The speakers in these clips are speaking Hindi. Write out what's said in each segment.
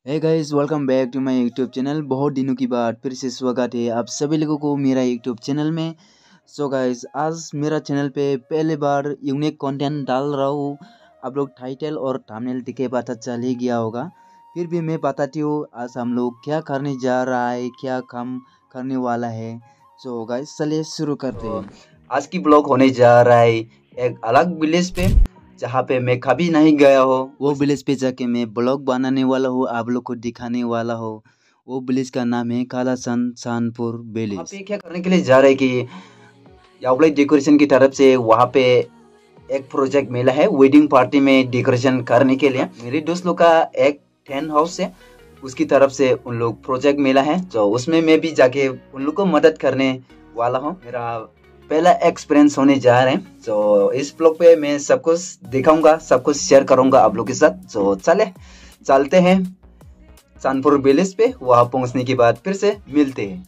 Hey guys, welcome back to my YouTube channel. बहुत दिनों की बाद फिर से स्वागत है आप सभी लोगों को मेरा यूट्यूब चैनल में। सो गाइस, आज मेरा चैनल पे पहली बार यूनिक कंटेंट डाल रहा हूँ। आप लोग टाइटल और थंबनेल देख के पता चल ही गया होगा। फिर भी मैं बताती हूँ आज हम लोग क्या करने जा रहा है, क्या काम करने वाला है। सो गाइस, चलिए शुरू करते हैं। आज की ब्लॉग होने जा रहा है एक अलग विलेज पे, जहाँ पे मैं कभी नहीं गया हो। वो विलेज पे जाके मैं ब्लॉग बनाने वाला हूँ, आप लोग को दिखाने वाला हूँ। वो विलेज का नाम है कालासन शानपुर विलेज। वहाँ पे क्या करने के लिए जा रहे हैं कि यावले डेकोरेशन की तरफ से वहाँ पे एक प्रोजेक्ट मिला है वेडिंग पार्टी में डेकोरेशन करने के लिए। मेरे दोस्त लोग का एक टेंट हाउस है, उसकी तरफ से उन लोग प्रोजेक्ट मिला है, तो उसमें मैं भी जाके उन लोग को मदद करने वाला हूँ। मेरा पहला एक्सपीरियंस होने जा रहे हैं, तो इस ब्लॉग पे मैं सब कुछ दिखाऊंगा, सब कुछ शेयर करूंगा आप लोग के साथ। तो चलते हैं शानपुर विलेज पे। वहां पहुंचने के बाद फिर से मिलते हैं।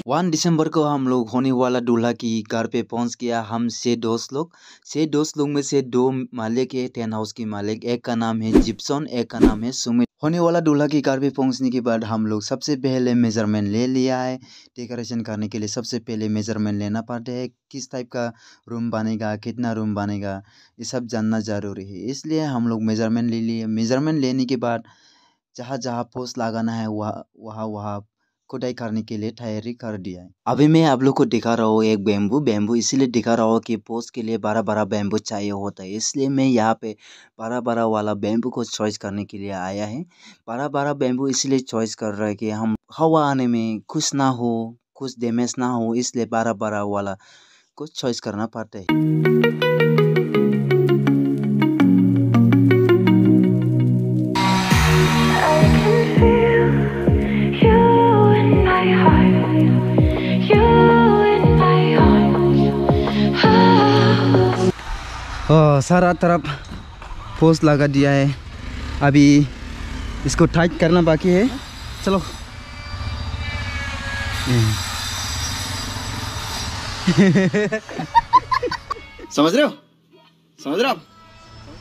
1 दिसंबर को हम लोग होने वाला दूल्हा की घर पे पहुंच गया। हम 6 दोस्त लोग में से 2 मालिक है टेंट हाउस की मालिक। एक का नाम है जिप्सन, एक का नाम है सुमित। होने वाला दूल्हा की घर पे पहुंचने के बाद हम लोग सबसे पहले मेजरमेंट ले लिया है। डेकोरेशन करने के लिए सबसे पहले मेजरमेंट लेना पड़ता है। किस टाइप का रूम बनेगा, कितना रूम बनेगा, ये सब जानना ज़रूरी है। इसलिए हम लोग मेजरमेंट ले लिए। मेजरमेंट लेने के बाद जहाँ जहाँ पोस्ट लगाना है वहाँ खुदाई करने के लिए तैयारी कर दिया है। अभी मैं आप लोग को दिखा रहा हूँ एक बैम्बू इसीलिए दिखा रहा हूँ कि पोस्ट के लिए बड़ा बड़ा बैम्बू चाहिए होता है, इसलिए मैं यहाँ पे बड़ा बड़ा वाला बैम्बू को चॉइस करने के लिए आया है। बड़ा बड़ा बैम्बू इसलिए चॉइस कर रहा है कि हम हवा आने में कुछ ना हो, कुछ डैमेज ना हो, इसलिए बड़ा बड़ा वाला को चॉइस करना पड़ता है। सारा तरफ पोस्ट लगा दिया है, अभी इसको टाइट करना बाकी है। चलो समझ रहे हो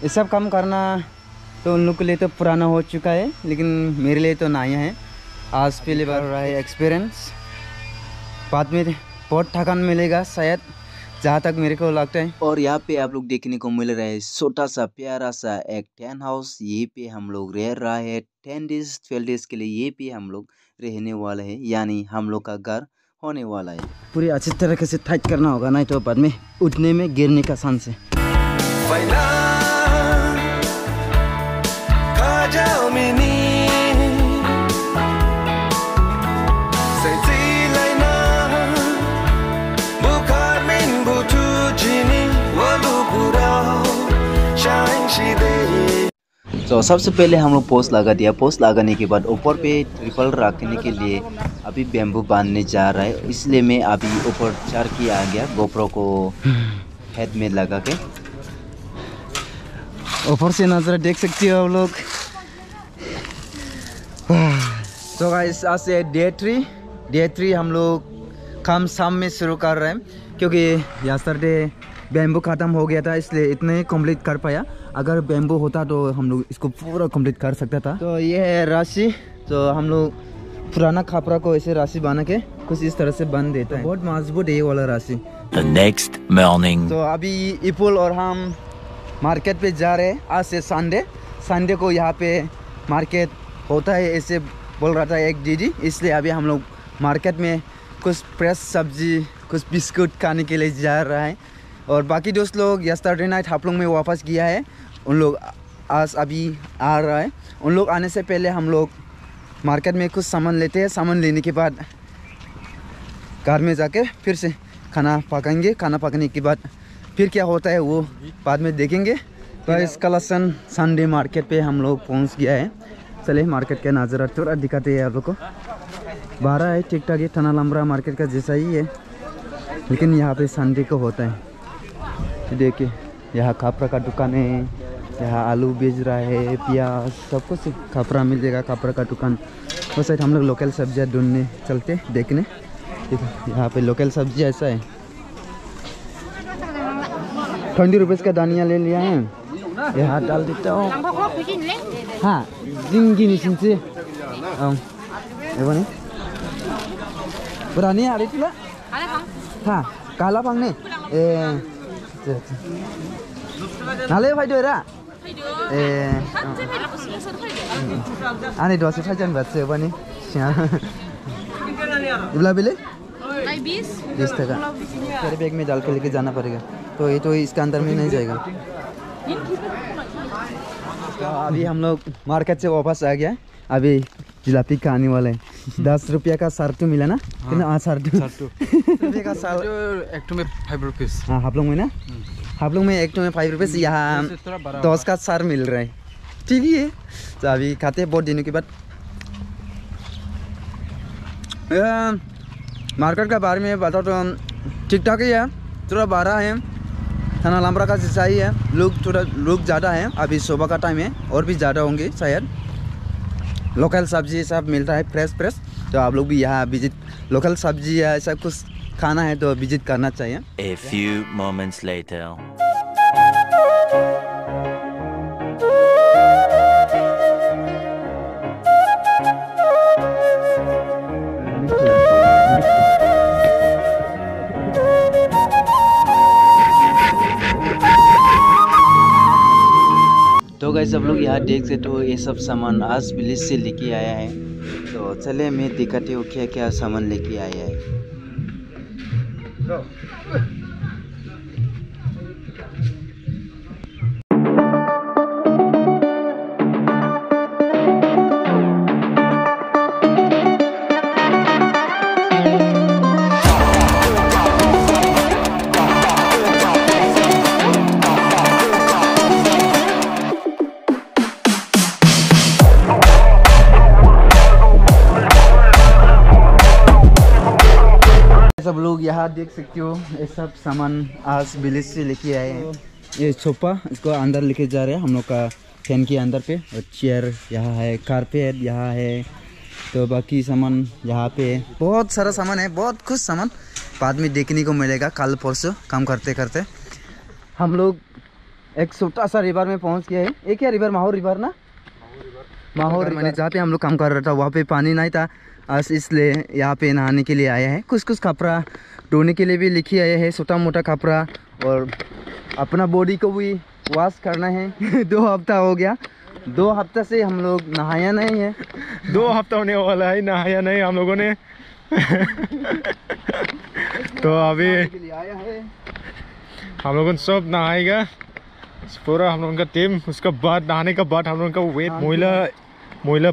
ये सब काम करना तो उन लोग के लिए तो पुराना हो चुका है, लेकिन मेरे लिए तो नया है। आज पहली बार हो रहा है एक्सपीरियंस। बाद में बहुत थकान मिलेगा शायद, जहाँ तक मेरे को लगता है। और यहाँ पे आप लोग देखने को मिल रहा है छोटा सा प्यारा सा एक टेंट हाउस। ये पे हम लोग रह रहा है 10 डेज 12 डेज के लिए। ये पे हम लोग रहने वाले हैं, यानी हम लोग का घर होने वाला है। पूरी अच्छी तरीके से टाइट करना होगा, नहीं तो बाद में उठने में गिरने का चांस है। तो सबसे पहले हम लोग पोस्ट लगा दिया। पोस्ट लगाने के बाद ऊपर पे ट्रिपल रखने के लिए अभी बैम्बू बांधने जा रहा है, इसलिए मैं अभी ऊपर चढ़ के आ गया गोप्रो को हेड में लगा के। ऊपर से नज़र देख सकते हो आप लोग। तो गाइस, आज से डे 3 हम लोग काम शाम में शुरू कर रहे हैं, क्योंकि यस्टरडे बैम्बू ख़त्म हो गया था, इसलिए इतने कंप्लीट कर पाया। अगर बैम्बू होता तो हम लोग इसको पूरा कंप्लीट कर सकता था। तो ये है राशि, तो हम लोग पुराना खापरा को ऐसे राशि बना के कुछ इस तरह से बन देता है। बहुत मजबूत है ये वाला राशि। The next morning. तो अभी इपुल और हम मार्केट पे जा रहे हैं। आज से संडे को यहाँ पे मार्केट होता है, ऐसे बोल रहा था एक दीदी, इसलिए अभी हम लोग मार्केट में कुछ फ्रेश सब्जी, कुछ बिस्कुट खाने के लिए जा रहा है। और बाकी दोस्त लोग यस्टरडे नाइट हापलोंग में वापस गया है, उन लोग आज अभी आ रहा है। उन लोग आने से पहले हम लोग मार्केट में कुछ सामान लेते हैं। सामान लेने के बाद घर में जाके फिर से खाना पकाएंगे। खाना पकाने के बाद फिर क्या होता है वो बाद में देखेंगे। तो इस कालासन संडे मार्केट पे हम लोग पहुंच गया है। चले मार्केट का नज़ारा थोड़ा दिखाते हैं आप लोग को। बारह है, ठीक ठाक है, थाना लम्बरा मार्केट का जैसा ही है, लेकिन यहाँ पे संडे को होता है। देखिए यहाँ खापरा का दुकान है, यहाँ आलू बेच रहा है, प्याज, सब कुछ खापरा मिल जाएगा। खापरा का दुकान। वो साइड हम लोग लोकल सब्जियाँ ढूंढने चलते देखने। यहाँ पे लोकल सब्जी ऐसा है। 20 रुपीज़ का धनिया ले लिया है, ये हाथ डाल देता हूँ। हाँ जिंगी निशिंसे ये बने berani hari itu lah. हाँ काला पांगने नाले फाइदो era आने 12 fajan baca bani इबला बिले 20 टका तेरे बैग में डाल के लेके जाना पड़ेगा, तो ये तो इसके अंदर में नहीं जाएगा। अभी हम लोग मार्केट से वापस आ गया, अभी जिलापी खाने वाले हैं। 10 रुपया का सार्टू मिला ना? हाँ सार्टू रुपये का सार एक में 5 रुपीस। हाँ हाफ लोग में ना, हाफ लोग में एक में 5 रुपीस, यहाँ 10 का सार मिल रहा है। ठीक है, तो अभी खाते हैं बहुत दिनों के बाद। मार्केट के बारे में बताओ तो ठीक ठाक ही है, थोड़ा बड़ा है, थाना लामरा का जैसा ही है, लोग ज़्यादा हैं। अभी सुबह का टाइम है, और भी ज़्यादा होंगे शायद। लोकल सब्जी सब मिलता है फ्रेश, तो आप लोग भी यहाँ विजिट, लोकल सब्जी या ऐसा कुछ खाना है तो विजिट करना चाहिए। A few moments later. तो गाइस सब लोग यहाँ देख सकते हो, ये सब सामान आज विलेज से लेके आया है। तो चले मैं दिखाती हूँ क्या क्या सामान लेके आया है। सब लोग यहाँ देख सकते हो, ये सब सामान आज विलेज से लेके आए हैं। ये सोफा, इसको अंदर लेके जा रहे हैं हम लोग का फैन के अंदर पे, और चेयर यहाँ है, कारपेट यहाँ है, तो बाकी सामान यहाँ पे बहुत सारा सामान है, बहुत कुछ सामान बाद में देखने को मिलेगा कल परसों काम करते करते। हम लोग एक छोटा सा रिवर में पहुँच गए हैं। एक क्या रिवर, माहौर रिवर ना, माहौर मैंने जहाँ पे हम लोग काम कर रहा था वहाँ पे पानी नहीं था आज, इसलिए यहाँ पे नहाने के लिए आया है। कुछ कपड़ा धोने के लिए भी लिखी आया है, छोटा मोटा कपड़ा, और अपना बॉडी को भी वॉश करना है। 2 हफ्ता हो गया, 2 हफ्ता से हम लोग नहाया नहीं है। 2 हफ्ता होने वाला है, नहाया नहीं हम लोगों ने। तो अभी आया है, हम लोगों ने सब नहाएगा पूरा हम लोगों का टीम। उसका बाद नहाने का बाद हम लोगों का वेट मोइला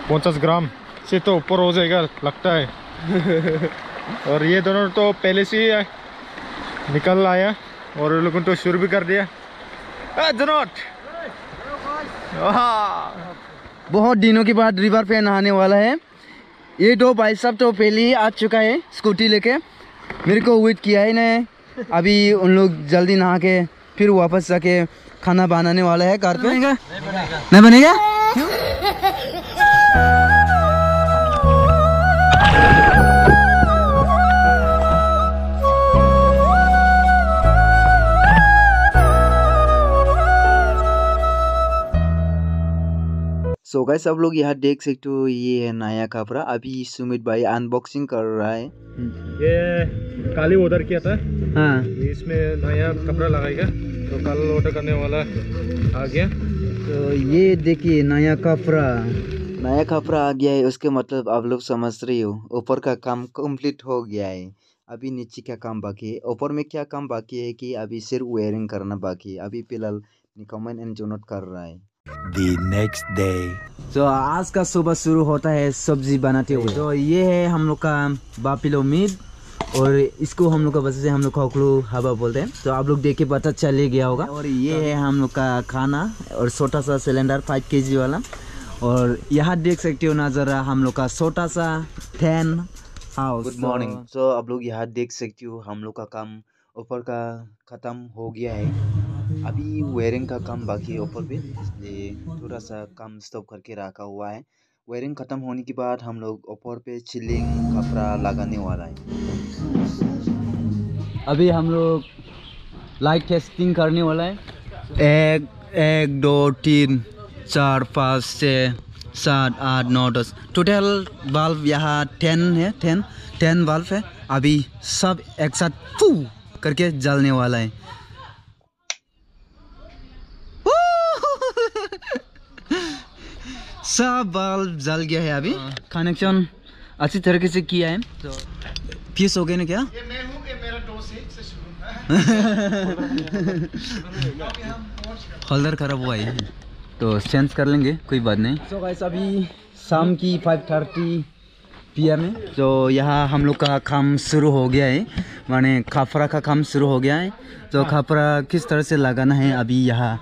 50 ग्राम से तो ऊपर हो जाएगा लगता है। और ये दोनों तो पहले से ही निकल आया, और ये लोगों ने तो शुरू भी कर दिया। बहुत दिनों के बाद रिवर पे नहाने वाला है। ये 2 भाई साहब तो पहले ही आ चुका है स्कूटी लेके, मेरे को वेट किया ही नहीं। अभी उन लोग जल्दी नहा के फिर वापस जाके खाना बनाने वाला है। घर पे नहीं बनेगा। सो गाइस सब लोग यहाँ देख सकते हो, ये है नया कपड़ा। अभी सुमित भाई अनबॉक्सिंग कर रहा है। ये काली ऑर्डर किया था, हाँ इसमें नया कपड़ा लगाएगा, तो कल ऑर्डर करने वाला आ गया। तो ये देखिए नया कपड़ा आ गया है। उसके मतलब आप लोग समझ रहे हो, ऊपर का काम कंप्लीट हो गया है, अभी नीचे का काम बाकी है। ऊपर में क्या काम बाकी है कि अभी सिर्फ वेयरिंग करना बाकी है। अभी फिलहाल निकमन एंड जोनट कर रहा है। The next day. तो आज का सुबह शुरू होता है सब्जी बनाते हुए। तो ये है हम लोग का बापिलो मीट, और इसको हम लोग का वजह से हम लोग खोखलू हवा बोलते हैं। तो आप लोग देख के पता चले गया होगा। और ये है हम लोग का खाना, और छोटा सा सिलेंडर 5 kg वाला। और यहाँ देख सकते हो नज़ारा हम लोग का छोटा सा टेन हाउस। Good morning. सो आप लोग यहाँ देख सकते हो हम लोग का काम ऊपर का ख़त्म हो गया है। अभी वेयरिंग का काम बाकी है ऊपर पे, इसलिए थोड़ा सा काम स्टॉप करके रखा हुआ है। वायरिंग ख़त्म होने के बाद हम लोग ऊपर पे सीलिंग कपड़ा लगाने वाला है। अभी हम लोग लाइट टेस्टिंग करने वाला है। 1 2 3 4 5 6 7 8 9 10 टोटल बल्ब यहाँ 10 है। 10 बल्ब है। अभी सब एक साथ फू करके जलने वाला है। सब बल्ब जल गया है। अभी कनेक्शन अच्छी तरीके से किया है। तो फीस हो गया ना क्या? ये मैं हूँ, ये मेरा दोस्त है, से शुरू। होल्डर खराब हुआ है तो चेंज कर लेंगे, कोई बात नहीं। तो गाइस अभी शाम की 5:30 PM है। तो यहाँ हम लोग का काम शुरू हो गया है, माने खाफरा का काम शुरू हो गया है। तो खाफरा किस तरह से लगाना है अभी यहाँ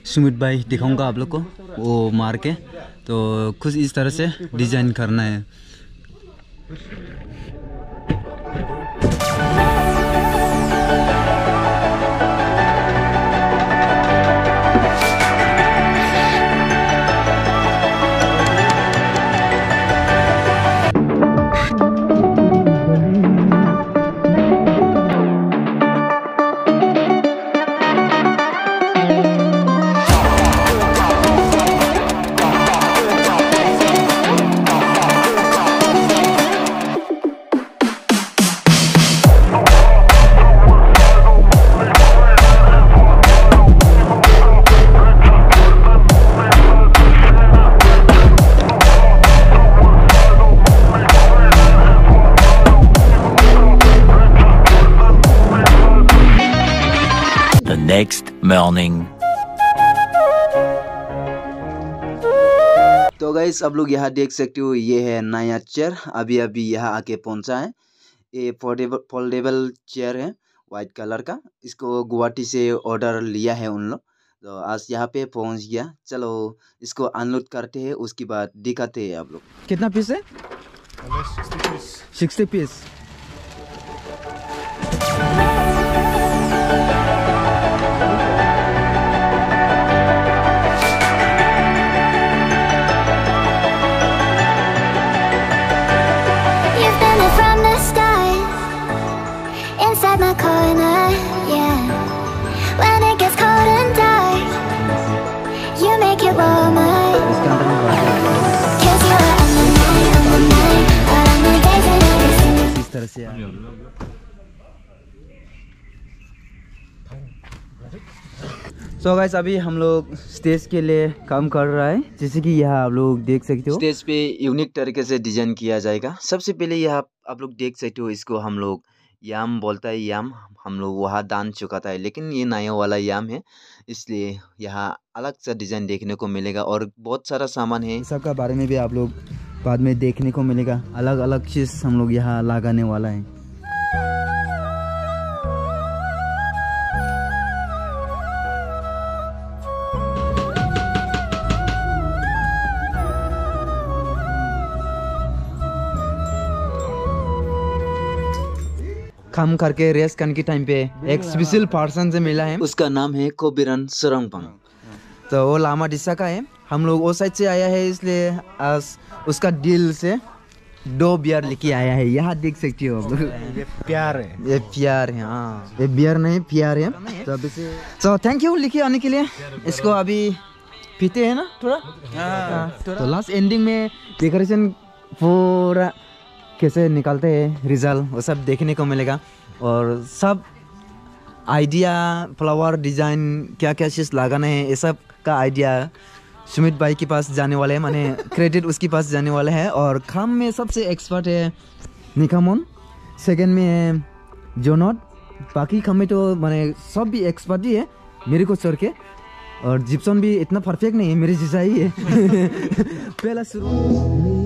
सुमित भाई दिखाऊंगा आप लोग को, वो मार के। तो कुछ इस तरह से डिज़ाइन करना है। Next morning. तो गाइस अब लोग यहाँ देख सकते हो, ये है नया चेयर, अभी यहाँ आके पहुँचा है। ये फोल्डेबल चेयर है वाइट कलर का। इसको गुवाहाटी से ऑर्डर लिया है उन लोग, तो आज यहाँ पे पहुँच गया। चलो इसको अनलोड करते हैं, उसके बाद दिखाते हैं आप लोग। कितना पीस है? 60 पीस। इस तरह से सो गाइस अभी हम लोग स्टेज के लिए काम कर रहा है। जैसे कि यहाँ आप लोग देख सकते हो, स्टेज पे यूनिक तरीके से डिजाइन किया जाएगा। सबसे पहले यहाँ आप लोग देख सकते हो, इसको हम लोग याम बोलता है। याम हम लोग वहाँ दान चुकाता है, लेकिन ये नया वाला याम है, इसलिए यहाँ अलग सा डिज़ाइन देखने को मिलेगा। और बहुत सारा सामान है, सबका बारे में भी आप लोग बाद में देखने को मिलेगा। अलग अलग चीज़ हम लोग यहाँ लगाने वाला है। काम करके रेस्ट करने के टाइम पे एक स्पेशल पर्सन से मिला है, उसका नाम है कोबिरन सुरंगपंग। तो वो लामा डिसा का है। हम लोग वो साइड से आया है, इसलिए आज उसका दिल से 2 बियर लेके आया है। यहाँ देख सकते हो आप लोग, ये प्यार है, ये प्यार है। हाँ, ये बियर नहीं प्यार है। तो थैंक यू लेके आने के लिए। इसको अभी पीते हैं ना थोड़ा। तो लास्ट एंडिंग में डेकोरेशन पूरा कैसे निकालते हैं, रिजल्ट वो सब देखने को मिलेगा। और सब आइडिया, फ्लावर डिज़ाइन, क्या क्या चीज़ लगाना है, ये सब का आइडिया सुमित भाई के पास जाने वाले हैं, माने क्रेडिट उसके पास जाने वाले हैं। और काम में सबसे एक्सपर्ट है निकामोन, सेकंड में है जोनॉट, बाकी काम में तो माने सब भी एक्सपर्ट ही है मेरे को छोड़ के। और जिप्सन भी इतना परफेक्ट नहीं है, मेरे जैसा ही है। पहला शुरू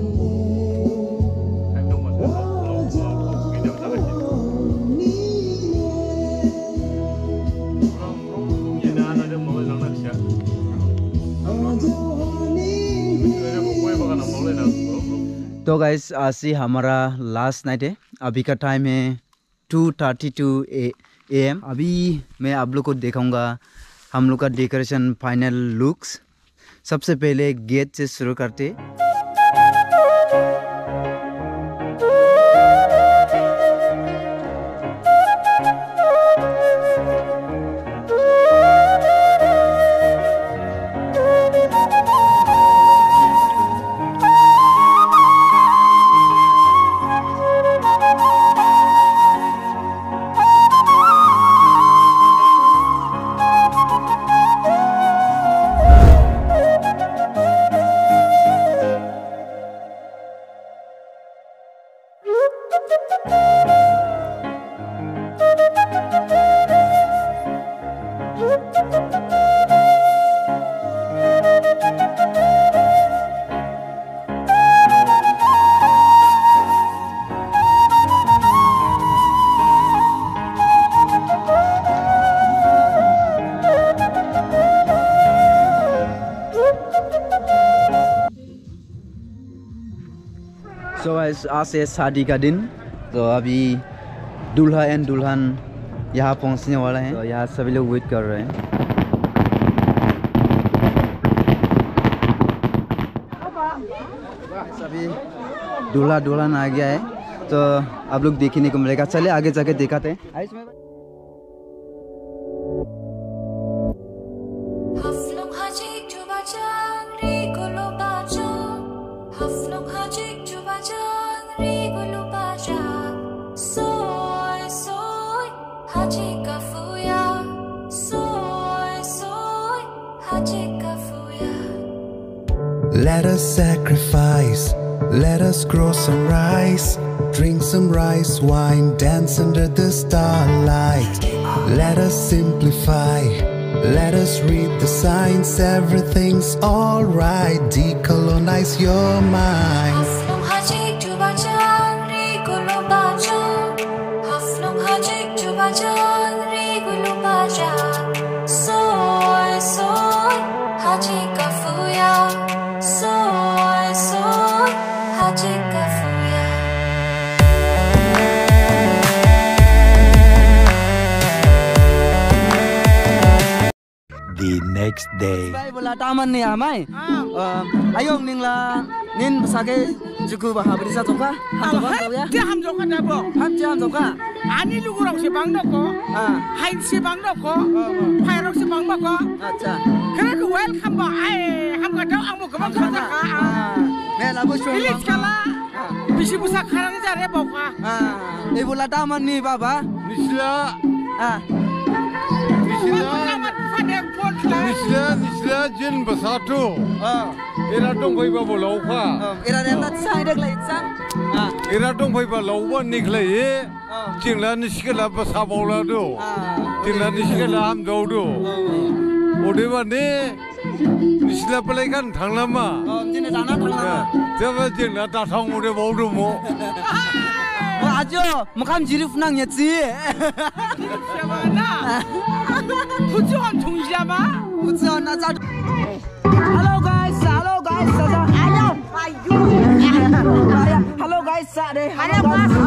तो गाइस आज ही हमारा लास्ट नाइट है। अभी का टाइम है 2:32 AM। अभी मैं आप लोग को दिखाऊंगा हम लोग का डेकोरेशन फाइनल लुक्स। सबसे पहले गेट से शुरू करते। So guys, आज है शादी का दिन, तो अभी दूल्हा एंड दुल्हन यहाँ पहुँचने वाला है, तो यहाँ सभी लोग वेट कर रहे हैं। सभी दूल्हा दुल्हन आ गया है, तो आप लोग देखने को मिलेगा। चले आगे जाके दिखाते हैं। Let us sacrifice, let us grow some rice, drink some rice wine, dance under the starlight. Let us simplify, let us read the signs, everything's alright, decolonize your mind. The next day. Bay bola taman ni amai. Ayong ning la nin sake juku bah berisa toka. Ham toka ya. Dia ham toka dabo. Ham jam toka. Ani lugu rok se bang doko. Hain se bang doko. Pai rok se bang doko. Acha. Kena ku welcome ba ai ham ka dau amu ka bang ka ka. Me lagu show. Bilis kala. Bisi busa kharang jare boka. Ei bola taman ni baba. Nisla. Nisla jin basatu. Era dong phai ba bo lau kha. Era ne ta sai dak lai sang. Era dong phai ba lau ba niklai ye. Jingla niskala ba sa bo la do. Jingla niskala ham do do. Ode ba ne nisla palai kan thangla ma. Jine jana thangla ma. Jaba jingla ta thong ode bo do mo. Ajo makam jirif nang ya ci. Siapa na? Pujuan tungsiapa? Pujuan na za. Hello guys, hello guys. Hello. Hello guys, sa de. Hello guys.